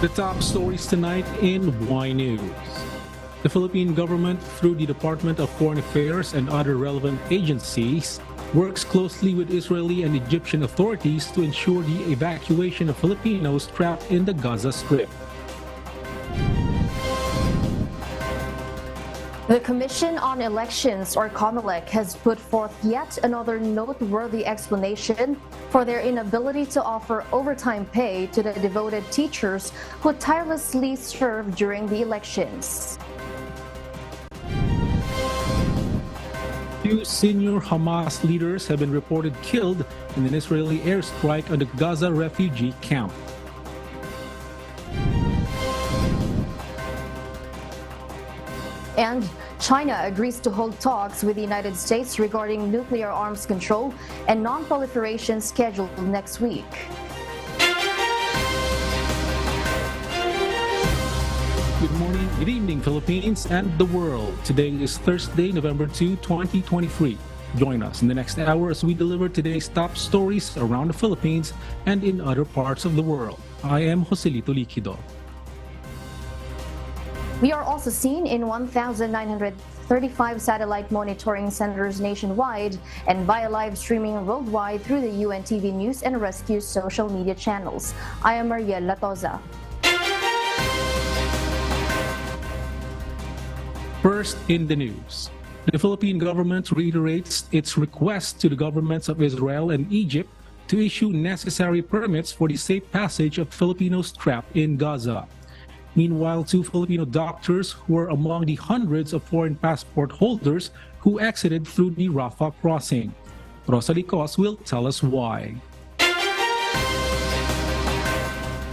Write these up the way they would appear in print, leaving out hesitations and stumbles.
The top stories tonight in Y News. The Philippine government, through the Department of Foreign Affairs and other relevant agencies, works closely with Israeli and Egyptian authorities to ensure the evacuation of Filipinos trapped in the Gaza Strip. The Commission on Elections, or Comelec, has put forth yet another noteworthy explanation for their inability to offer overtime pay to the devoted teachers who tirelessly served during the elections. Two senior Hamas leaders have been reported killed in an Israeli airstrike on the Gaza refugee camp. And China agrees to hold talks with the United States regarding nuclear arms control and non-proliferation scheduled next week. Good morning, good evening, Philippines and the world. Today is Thursday, November 2, 2023. Join us in the next hour as we deliver today's top stories around the Philippines and in other parts of the world. I am Joselito Liquido. We are also seen in 1,935 satellite monitoring centers nationwide and via live streaming worldwide through the UNTV News and Rescue social media channels. I am Mariel Latoza. First in the news. The Philippine government reiterates its request to the governments of Israel and Egypt to issue necessary permits for the safe passage of Filipinos trapped in Gaza. Meanwhile, two Filipino doctors who were among the hundreds of foreign passport holders who exited through the Rafah crossing. Rosalie Cos will tell us why.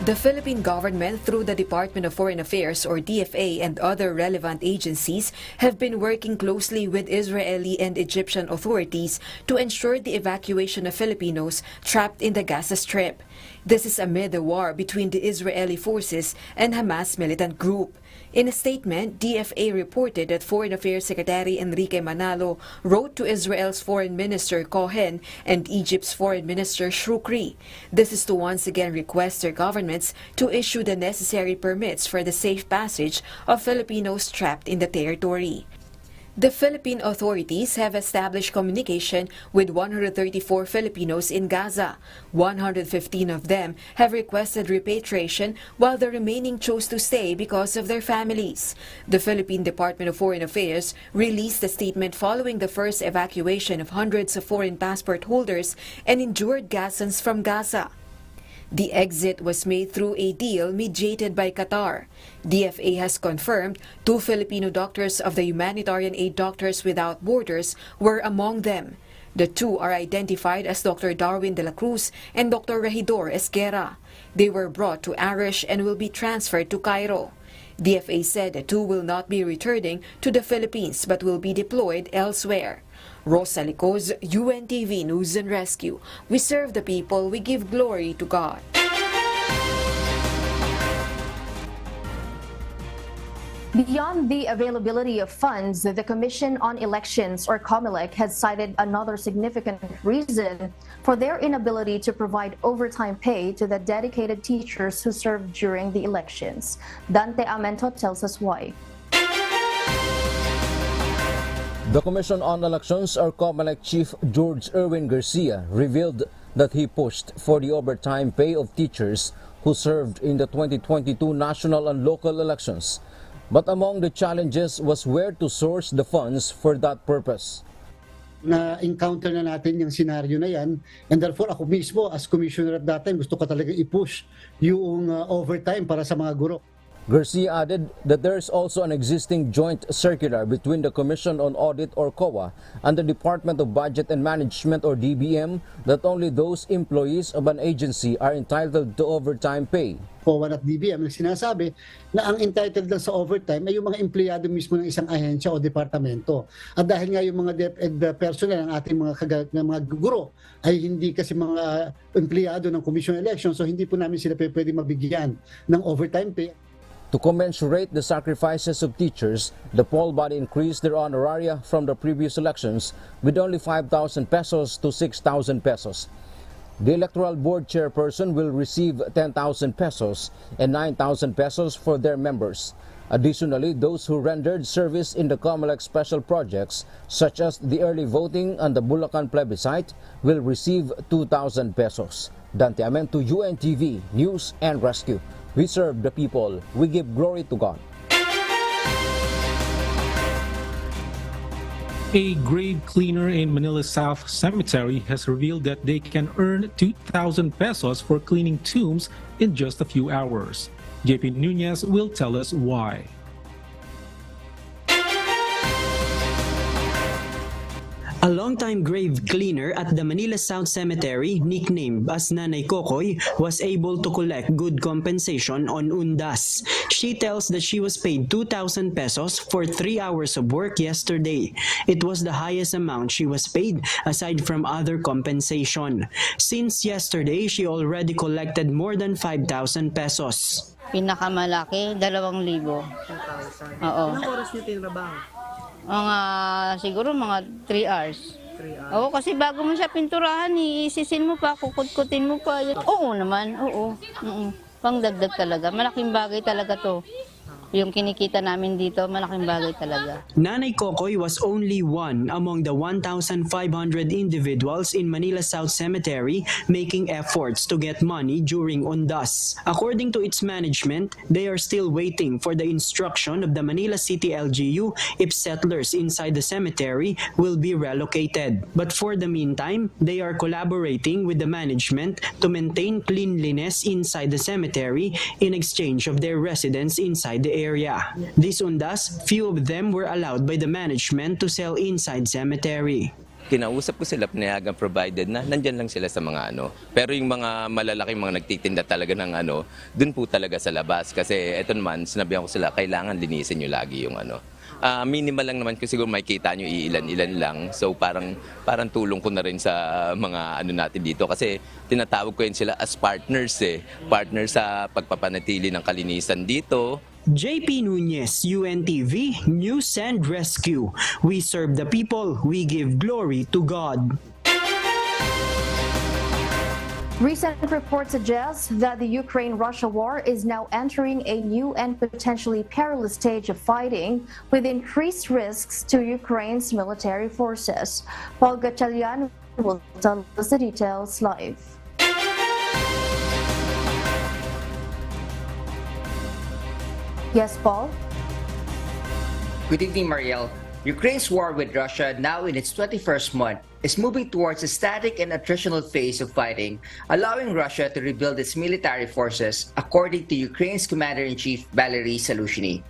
The Philippine government, through the Department of Foreign Affairs or DFA and other relevant agencies, have been working closely with Israeli and Egyptian authorities to ensure the evacuation of Filipinos trapped in the Gaza Strip. This is amid the war between the Israeli forces and Hamas militant group. In a statement, DFA reported that Foreign Affairs Secretary Enrique Manalo wrote to Israel's Foreign Minister Cohen and Egypt's Foreign Minister Shukri. This is to once again request their governments to issue the necessary permits for the safe passage of Filipinos trapped in the territory. The Philippine authorities have established communication with 134 Filipinos in Gaza. 115 of them have requested repatriation, while the remaining chose to stay because of their families. The Philippine Department of Foreign Affairs released a statement following the first evacuation of hundreds of foreign passport holders and injured Gazans from Gaza. The exit was made through a deal mediated by Qatar. DFA has confirmed two Filipino doctors of the Humanitarian Aid Doctors Without Borders were among them. The two are identified as Dr. Darwin de la Cruz and Dr. Regidor Esguerra. They were brought to Arish and will be transferred to Cairo. DFA said the two will not be returning to the Philippines but will be deployed elsewhere. Rosalie Cos, UNTV News and Rescue. We serve the people, we give glory to God. Beyond the availability of funds, the Commission on Elections, or Comelec, has cited another significant reason for their inability to provide overtime pay to the dedicated teachers who served during the elections. Dante Amento tells us why. The Commission on Elections, or Comelec Chief George Erwin Garcia, revealed that he pushed for the overtime pay of teachers who served in the 2022 national and local elections. But among the challenges was where to source the funds for that purpose. Na-encounter na natin yung scenario na yan, and therefore ako mismo as commissioner at that time gusto ko talaga i-push yung overtime para sa mga guro. Garcia added that there is also an existing joint circular between the Commission on Audit, or COA, and the Department of Budget and Management, or DBM, that only those employees of an agency are entitled to overtime pay. COA at DBM na sinasabi na ang entitled lang sa overtime ay yung mga empleyado mismo ng isang ahensya o departamento. At dahil nga yung mga DepEd personnel ng ating mga guro ay hindi kasi mga empleyado ng Commission on Elections, so hindi po namin sila pwede mabigyan ng overtime pay. To commensurate the sacrifices of teachers, the poll body increased their honoraria from the previous elections with only 5,000 pesos to 6,000 pesos. The Electoral Board chairperson will receive 10,000 pesos and 9,000 pesos for their members. Additionally, those who rendered service in the Comelec special projects, such as the early voting and the Bulacan plebiscite, will receive 2,000 pesos. Dante Amento, UNTV, News and Rescue. We serve the people. We give glory to God. A grave cleaner in Manila South Cemetery has revealed that they can earn 2,000 pesos for cleaning tombs in just a few hours. JP Nunez will tell us why. A longtime grave cleaner at the Manila South Cemetery, nicknamed as Nanay Kokoy, was able to collect good compensation on undas. She tells that she was paid 2,000 pesos for 3 hours of work yesterday. It was the highest amount she was paid aside from other compensation. Since yesterday, she already collected more than 5,000 pesos. Pinakamalaki, 2,000. Oo. Ilang oras niyo tinrabaho? Siguro mga 3 hours. 3 hours? Oo, kasi bago mo siya pinturahan, isisin mo pa, kukut-kutin mo pa. Oo naman, oo. Pangdagdag talaga. Malaking bagay talaga to. Yung kinikita namin dito, malaking bagay talaga. Nanay Kokoy was only one among the 1,500 individuals in Manila South Cemetery making efforts to get money during undas. According to its management, they are still waiting for the instruction of the Manila City LGU if settlers inside the cemetery will be relocated. But for the meantime, they are collaborating with the management to maintain cleanliness inside the cemetery in exchange of their residents inside the area. These undas, few of them were allowed by the management to sell inside cemetery. Kinausap ko sila, pinayagan provided na nandyan lang sila sa mga ano. Pero yung mga malalaking mga nagtitinda talaga ng ano, dun po talaga sa labas. Kasi eto naman, sinabihan ko sila, kailangan linisin nyo lagi yung ano. Minimal lang naman kasi siguro makikita nyo ilan-ilan lang. So parang tulong ko na rin sa mga ano natin dito. Kasi tinatawag ko yun sila as partners Partners sa pagpapanatili ng kalinisan dito. JP Nunez, UNTV, News and Rescue. We serve the people, we give glory to God. Recent reports suggest that the Ukraine-Russia war is now entering a new and potentially perilous stage of fighting, with increased risks to Ukraine's military forces. Paul Gatchalian will tell us the details live. Yes, Paul? Good evening, Mariel. Ukraine's war with Russia, now in its 21st month, is moving towards a static and attritional phase of fighting, allowing Russia to rebuild its military forces, according to Ukraine's Commander-in-Chief Valery Zaluzhny.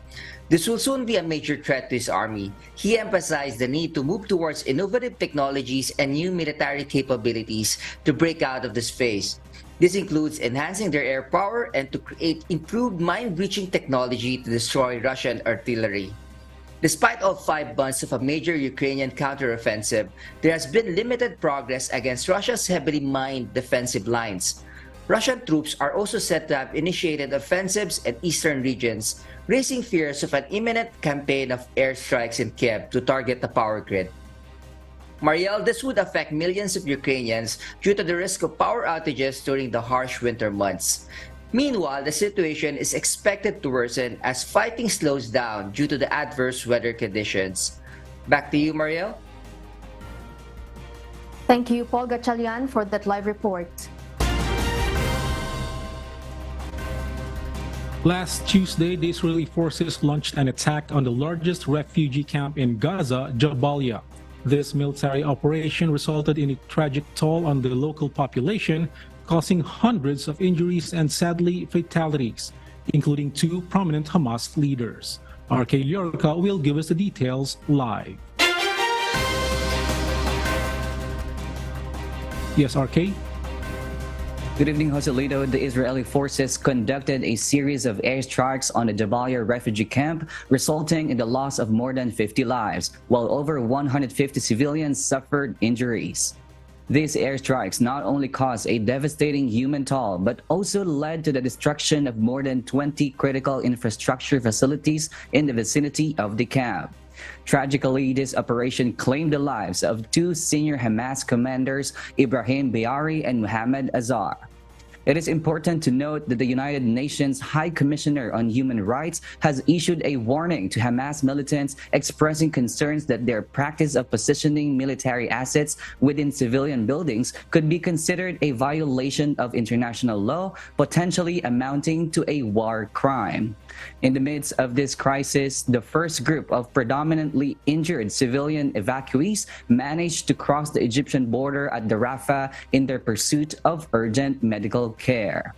This will soon be a major threat to his army. He emphasized the need to move towards innovative technologies and new military capabilities to break out of this phase. This includes enhancing their air power and to create improved mine-breaching technology to destroy Russian artillery. Despite all 5 months of a major Ukrainian counteroffensive, there has been limited progress against Russia's heavily mined defensive lines. Russian troops are also said to have initiated offensives in eastern regions, raising fears of an imminent campaign of airstrikes in Kiev to target the power grid. Mariel, this would affect millions of Ukrainians due to the risk of power outages during the harsh winter months. Meanwhile, the situation is expected to worsen as fighting slows down due to the adverse weather conditions. Back to you, Mariel. Thank you, Paul Gatchalian, for that live report. Last Tuesday, the Israeli forces launched an attack on the largest refugee camp in Gaza, Jabalia. This military operation resulted in a tragic toll on the local population, causing hundreds of injuries and sadly fatalities, including 2 prominent Hamas leaders. RK Llorca will give us the details live. Yes, RK? Good evening, Joselito. The Israeli forces conducted a series of airstrikes on the Jabalia refugee camp, resulting in the loss of more than 50 lives, while over 150 civilians suffered injuries. These airstrikes not only caused a devastating human toll, but also led to the destruction of more than 20 critical infrastructure facilities in the vicinity of the camp. Tragically, this operation claimed the lives of two senior Hamas commanders, Ibrahim Biari and Muhammad Azhar. It is important to note that the United Nations High Commissioner on Human Rights has issued a warning to Hamas militants expressing concerns that their practice of positioning military assets within civilian buildings could be considered a violation of international law, potentially amounting to a war crime. In the midst of this crisis, the first group of predominantly injured civilian evacuees managed to cross the Egyptian border at the Rafah in their pursuit of urgent medical care.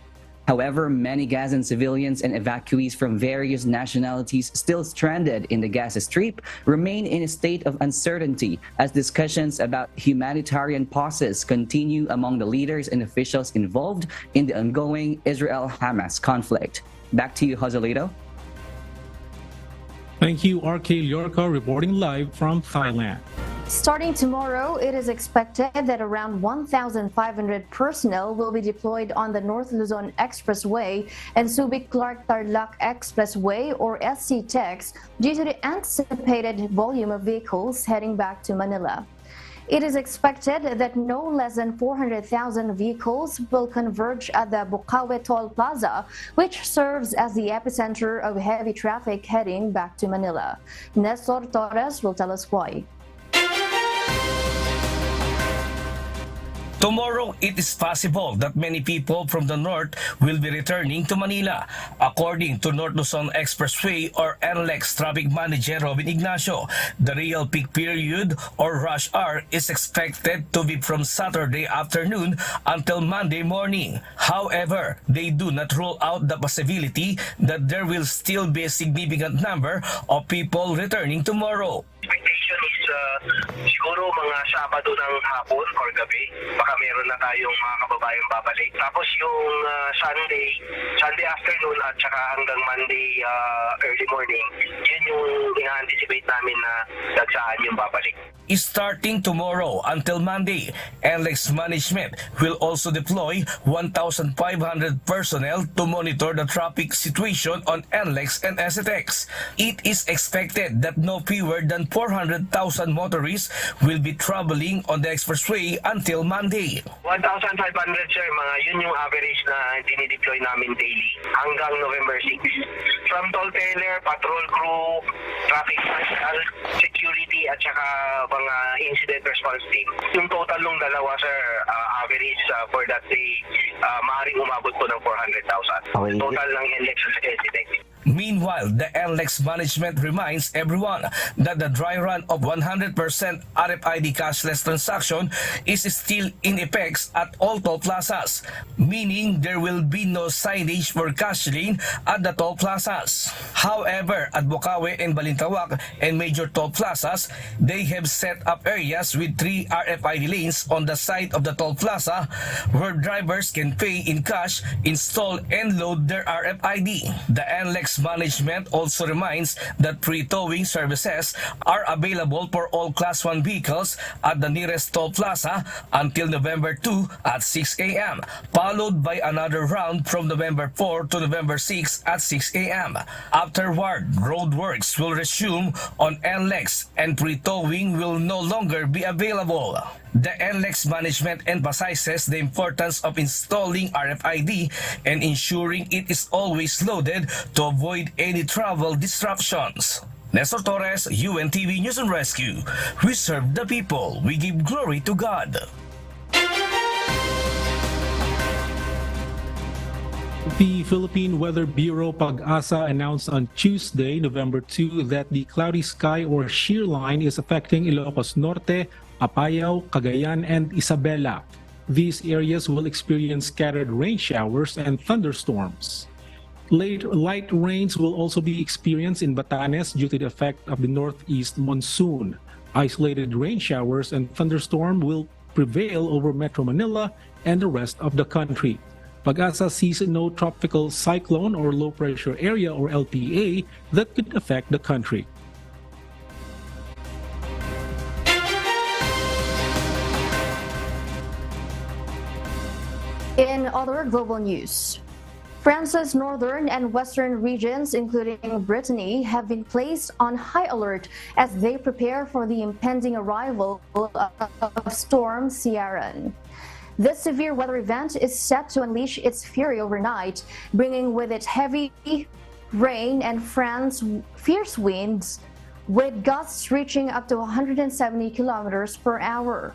However, many Gazan civilians and evacuees from various nationalities still stranded in the Gaza Strip remain in a state of uncertainty as discussions about humanitarian pauses continue among the leaders and officials involved in the ongoing Israel-Hamas conflict. Back to you, Joselito. Thank you, RK Llorca, reporting live from Thailand. Starting tomorrow, it is expected that around 1,500 personnel will be deployed on the North Luzon Expressway and Subic-Clark-Tarlac Expressway, or SC-TEX, due to the anticipated volume of vehicles heading back to Manila. It is expected that no less than 400,000 vehicles will converge at the Bukawe Toll Plaza, which serves as the epicenter of heavy traffic heading back to Manila. Nestor Torres will tell us why. Tomorrow, it is possible that many people from the north will be returning to Manila. According to North Luzon Expressway or NLEX Traffic Manager Robin Ignacio, the real peak period or rush hour is expected to be from Saturday afternoon until Monday morning. However, they do not rule out the possibility that there will still be a significant number of people returning tomorrow. Expectation is siguro mga Sabado ng hapon or gabi, baka meron na tayong mga kababayang babalik. Tapos yung Sunday afternoon at saka hanggang Monday early morning, yun yung ina-anticipate namin na dagsaan yung babalik. Starting tomorrow until Monday, NLEX management will also deploy 1,500 personnel to monitor the traffic situation on NLEX and SCTEX. It is expected that no fewer than 400,000 motorists will be traveling on the expressway until Monday. 1,500 sir, mga yun yung average na dinideploy namin daily hanggang November 6. From toll teller, patrol crew, traffic marshal, security at saka mga incident response team. Yung total ng dalawa sir, average for that day, maaaring umabot po ng 400,000. Okay. Total ng NLEX at SCTEX. Meanwhile, the NLEX management reminds everyone that the dry run of 100% RFID cashless transaction is still in effect at all toll plazas, meaning there will be no signage for cash lane at the toll plazas. However, at Bukawe and Balintawak and major toll plazas, they have set up areas with 3 RFID lanes on the side of the toll plaza where drivers can pay in cash, install and load their RFID. The NLEX management also reminds that free towing services are available for all Class 1 vehicles at the nearest toll plaza until November 2 at 6 a.m., followed by another round from November 4 to November 6 at 6 a.m. Afterward, roadworks will resume on NLEX and free towing will no longer be available. The NLEX management emphasizes the importance of installing RFID and ensuring it is always loaded to avoid any travel disruptions. Nestor Torres, UNTV News and Rescue. We serve the people. We give glory to God. The Philippine Weather Bureau Pag-asa announced on Tuesday, November 2, that the cloudy sky or shear line is affecting Ilocos Norte, Apayao, Cagayan, and Isabela. These areas will experience scattered rain showers and thunderstorms. Light rains will also be experienced in Batanes due to the effect of the northeast monsoon. Isolated rain showers and thunderstorm will prevail over Metro Manila and the rest of the country. Pag-asa sees no tropical cyclone or low pressure area or LPA that could affect the country. In other global news, France's northern and western regions, including Brittany, have been placed on high alert as they prepare for the impending arrival of Storm Ciarán. This severe weather event is set to unleash its fury overnight, bringing with it heavy rain and fierce winds, with gusts reaching up to 170 kilometers per hour.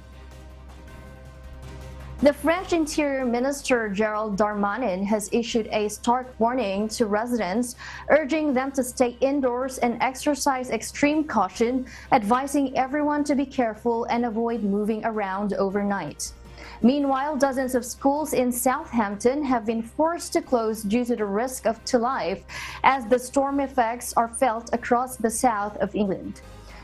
The French Interior Minister Gerald Darmanin has issued a stark warning to residents, urging them to stay indoors and exercise extreme caution, advising everyone to be careful and avoid moving around overnight. Meanwhile, dozens of schools in Southampton have been forced to close due to the risk to life as the storm effects are felt across the south of England.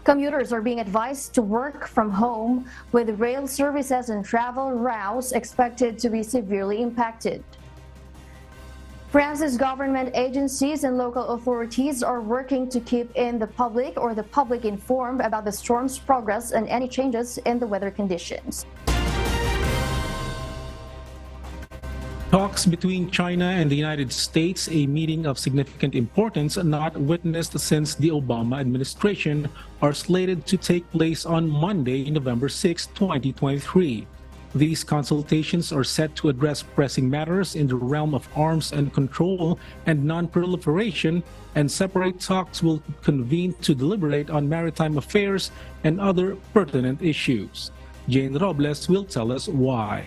Commuters are being advised to work from home, with rail services and travel routes expected to be severely impacted. France's government agencies and local authorities are working to keep the public informed about the storm's progress and any changes in the weather conditions. Talks between China and the United States, a meeting of significant importance not witnessed since the Obama administration, are slated to take place on Monday, November 6, 2023. These consultations are set to address pressing matters in the realm of arms and control and non-proliferation, and separate talks will convene to deliberate on maritime affairs and other pertinent issues. Jane Robles will tell us why.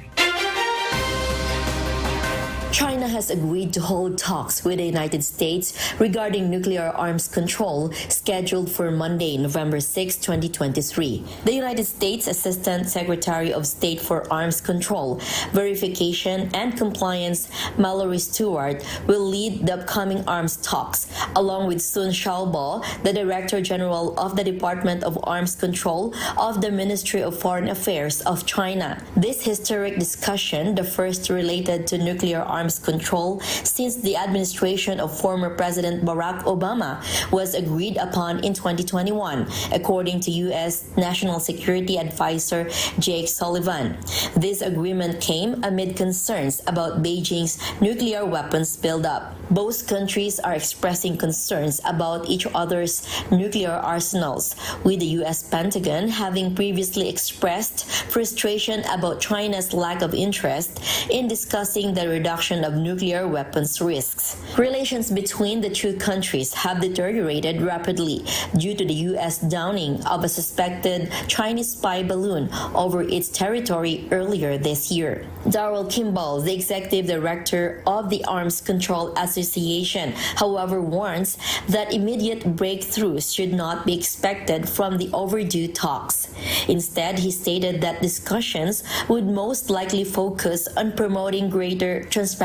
China has agreed to hold talks with the United States regarding nuclear arms control scheduled for Monday, November 6, 2023. The United States Assistant Secretary of State for Arms Control, Verification and Compliance, Mallory Stewart, will lead the upcoming arms talks, along with Sun Xiaobo, the Director General of the Department of Arms Control of the Ministry of Foreign Affairs of China. This historic discussion, the first related to nuclear arms control since the administration of former President Barack Obama, was agreed upon in 2021, according to U.S. National Security Advisor Jake Sullivan. This agreement came amid concerns about Beijing's nuclear weapons buildup. Both countries are expressing concerns about each other's nuclear arsenals, with the U.S. Pentagon having previously expressed frustration about China's lack of interest in discussing the reduction of nuclear weapons risks. Relations between the two countries have deteriorated rapidly due to the U.S. downing of a suspected Chinese spy balloon over its territory earlier this year. Darrell Kimball, the executive director of the Arms Control Association, however, warns that immediate breakthroughs should not be expected from the overdue talks. Instead, he stated that discussions would most likely focus on promoting greater transparency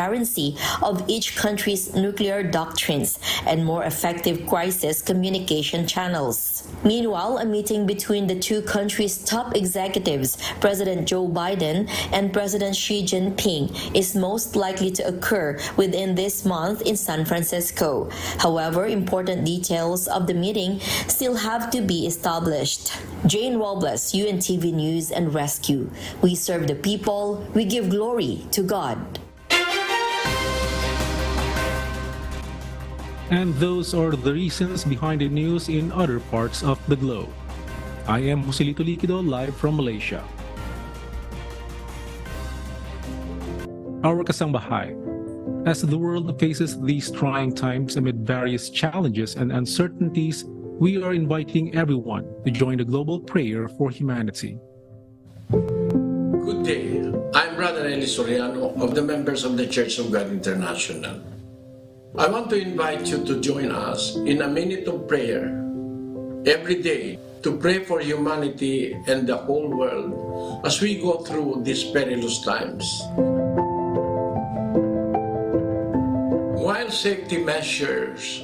of each country's nuclear doctrines and more effective crisis communication channels. Meanwhile, a meeting between the two countries' top executives, President Joe Biden and President Xi Jinping, is most likely to occur within this month in San Francisco. However, important details of the meeting still have to be established. Jane Robles, UNTV News and Rescue. We serve the people, we give glory to God. And those are the reasons behind the news in other parts of the globe. I am Joselito Liquido, live from Malaysia. Our kasambahay. As the world faces these trying times amid various challenges and uncertainties, we are inviting everyone to join the global prayer for humanity. Good day. I'm Brother Eli Soriano of the members of the Church of God International. I want to invite you to join us in a minute of prayer every day to pray for humanity and the whole world as we go through these perilous times. While safety measures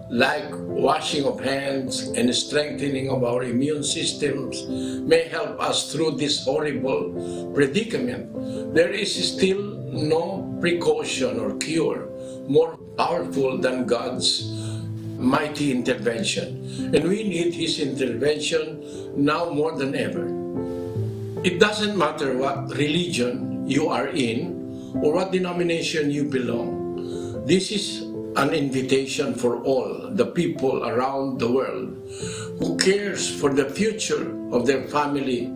like washing of hands and strengthening of our immune systems may help us through this horrible predicament, there is still no precaution or cure more powerful than God's mighty intervention. And we need His intervention now more than ever. It doesn't matter what religion you are in or what denomination you belong. This is an invitation for all the people around the world who cares for the future of their family,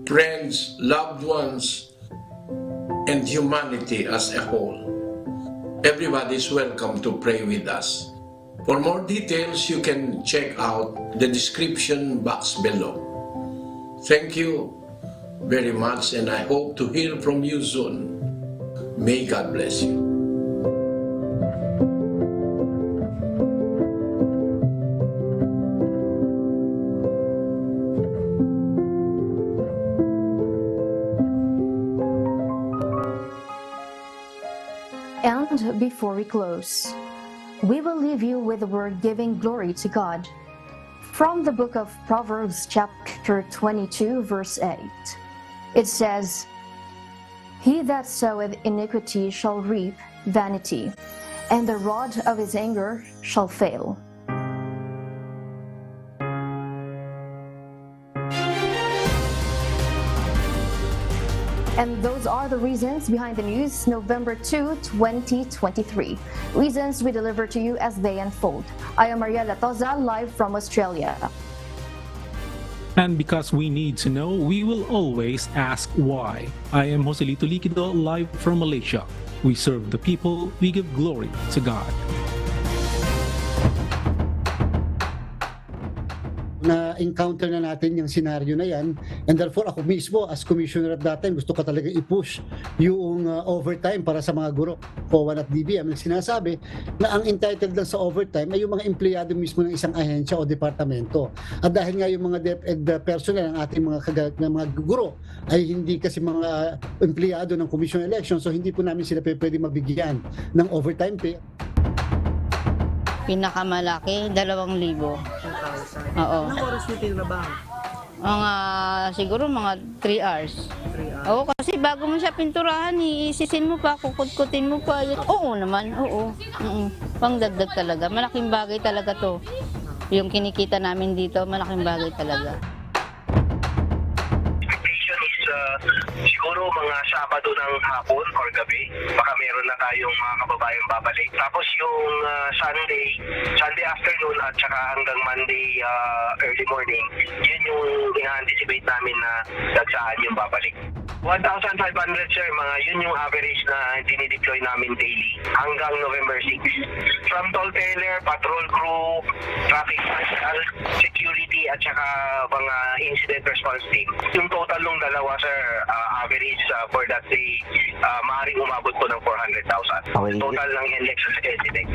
friends, loved ones, and humanity as a whole. Everybody is welcome to pray with us. For more details, you can check out the description box below. Thank you very much, and I hope to hear from you soon. May God bless you. And before we close, we will leave you with the word giving glory to God. From the book of Proverbs chapter 22 verse 8, it says, "He that soweth iniquity shall reap vanity, and the rod of his anger shall fail." And those are the reasons behind the news, November 2, 2023. Reasons we deliver to you as they unfold. I am Mariela Toza, live from Australia. And because we need to know, we will always ask why. I am Joselito Liquido, live from Malaysia. We serve the people, we give glory to God. Na-encounter na natin yung scenario na yan, and therefore ako mismo as commissioner at that time gusto ko talaga i-push yung overtime para sa mga guro, COA at DBM. Sinasabi na ang entitled lang sa overtime ay yung mga empleyado mismo ng isang ahensya o departamento. At dahil nga yung mga DepEd personnel ng ating mga guro ay hindi kasi mga empleyado ng Commission on Elections, so hindi po namin sila pwede mabigyan ng overtime pay. Pinakamalaki, 2,000. Oo. Anong oras nyo tinrabaho? Siguro mga 3 hours. 3 hours? Oo, kasi bago mo siya pinturahan, isisin mo pa, kukutkutin mo pa. Oo naman, oo. Pangdagdag talaga. Malaking bagay talaga to. Yung kinikita namin dito, malaking bagay talaga. Siguro mga Sabado ng hapon or gabi, baka meron na tayong mga kababayang babalik. Tapos yung Sunday afternoon at saka hanggang Monday early morning, yun yung ina-anticipate namin na dagsaan yung babalik. 1,500 sir, yun yung average na dinideploy namin daily hanggang November 6. From toll teller, patrol crew, traffic marshal, security at saka mga incident response team. Yung total ng dalawa sir, average for that day, maaaring umabot po ng 400,000. Total ng NLEX sa incident.